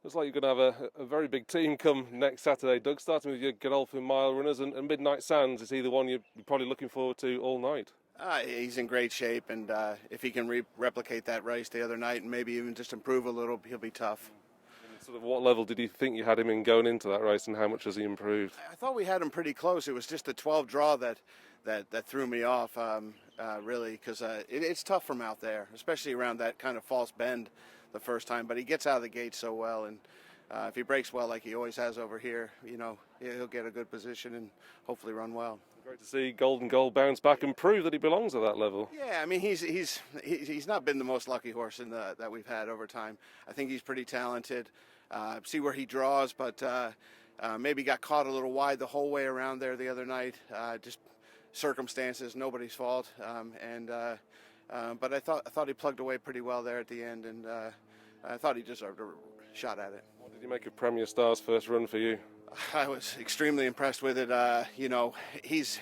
Looks like you're going to have a very big team come next Saturday, Doug, starting with your Godolphin mile runners and Midnight Sands. Is he the one you're probably looking forward to all night? He's in great shape, and if he can replicate that race the other night and maybe even just improve a little, he'll be tough. And sort of what level did you think you had him in going into that race, and how much has he improved? I thought we had him pretty close. It was just the 12 draw that threw me off, really, because it's tough from out there, especially around that kind of false bend the first time. But he gets out of the gate so well, and if he breaks well like he always has over here, he'll get a good position and hopefully run well. Great to see Golden Goal bounce back and prove that he belongs at that level. Yeah, I mean he's not been the most lucky horse that we've had over time. I think he's pretty talented. See where he draws, but maybe got caught a little wide the whole way around there the other night. Just circumstances, nobody's fault. But I thought he plugged away pretty well there at the end, and I thought he deserved a shot at it. What did you make of Premier Star's first run for you? I was extremely impressed with it. He's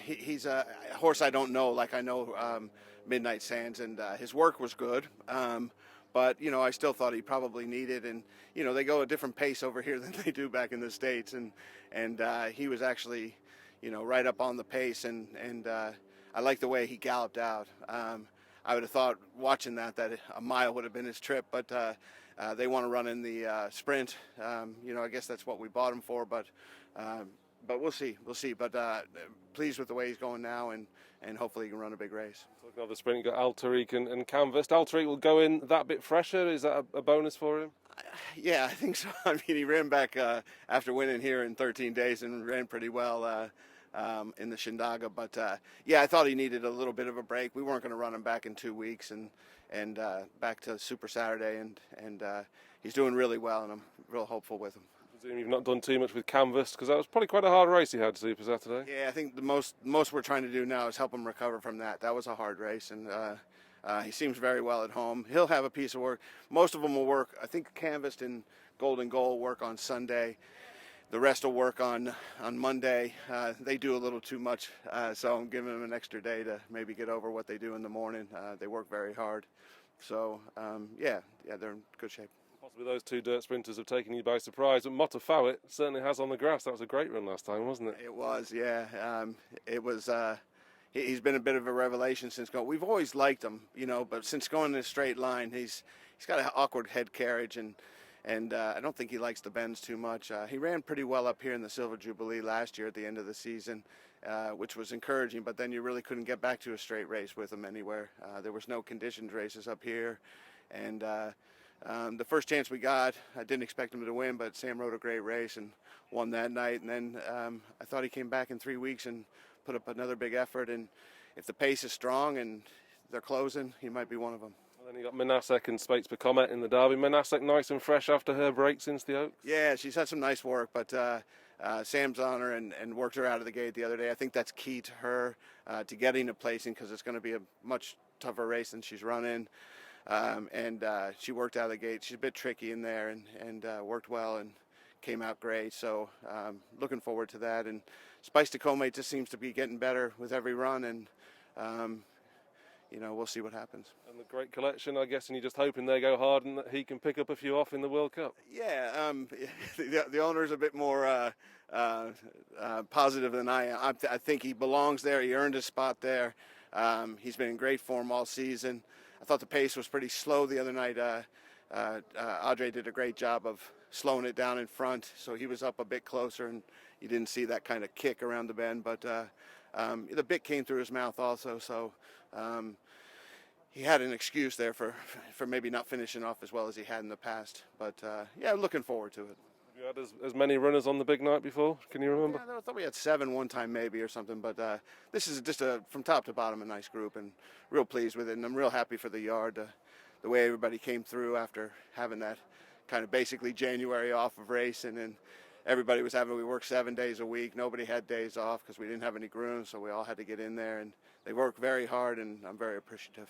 a horse I don't know like I know Midnight Sands, and his work was good. But I still thought he probably needed, and they go a different pace over here than they do back in the States, and he was actually right up on the pace, and I like the way he galloped out. I would have thought watching that a mile would have been his trip, but they want to run in the sprint. I guess that's what we bought him for, but we'll see. But pleased with the way he's going now, and hopefully he can run a big race. Talking of the sprint, you've got Altaric and Canvas. Altaric will go in that bit fresher. Is that a bonus for him? Yeah, I think so. I mean, he ran back after winning here in 13 days and ran pretty well in the Shindaga. But yeah, I thought he needed a little bit of a break. We weren't going to run him back in 2 weeks, and back to Super Saturday, and he's doing really well, and I'm real hopeful with him. I presume you've not done too much with Canvas, because that was probably quite a hard race he had Super Saturday. Yeah, I think the most we're trying to do now is help him recover from that. That was a hard race, and he seems very well at home. He'll have a piece of work. Most of them will work. I think Canvas and Golden Goal work on Sunday. The rest will work on Monday. They do a little too much, so I'm giving them an extra day to maybe get over what they do in the morning. They work very hard. So, yeah, they're in good shape. Possibly those two dirt sprinters have taken you by surprise, but Motafawit certainly has on the grass. That was a great run last time, wasn't it? It was, yeah. It was. He's been a bit of a revelation since going. We've always liked him, but since going in a straight line, he's got an awkward head carriage, and I don't think he likes the bends too much. He ran pretty well up here in the Silver Jubilee last year at the end of the season, which was encouraging, but then you really couldn't get back to a straight race with him anywhere. There was no conditioned races up here, and the first chance we got, I didn't expect him to win, but Sam rode a great race and won that night, and then I thought he came back in 3 weeks and put up another big effort, and if the pace is strong and they're closing, he might be one of them. Then you got Manasek and Spates per Comet in the Derby. Manasek nice and fresh after her break since the Oaks. Yeah, she's had some nice work, but Sam's on her and worked her out of the gate the other day. I think that's key to her to getting a placing, because it's going to be a much tougher race than she's running. And she worked out of the gate. She's a bit tricky in there and worked well and came out great. So looking forward to that. And Spice to Comet just seems to be getting better with every run, and we'll see what happens. And the great collection, I guess, and you're just hoping they go hard and that he can pick up a few off in the World Cup. Yeah, the owner's a bit more positive than I am. I think he belongs there. He earned his spot there. He's been in great form all season. I thought the pace was pretty slow the other night. Audrey did a great job of slowing it down in front, so he was up a bit closer, and you didn't see that kind of kick around the bend. But the bit came through his mouth also, so he had an excuse there for maybe not finishing off as well as he had in the past. But yeah, looking forward to it. Have you had as many runners on the big night before? Can you remember? Yeah, I thought we had 7 one time maybe or something, but this is just from top to bottom a nice group, and real pleased with it, and I'm real happy for the yard, the way everybody came through after having that kind of basically January off of racing, and everybody was we worked 7 days a week. Nobody had days off because we didn't have any grooms, so we all had to get in there, and they worked very hard, and I'm very appreciative.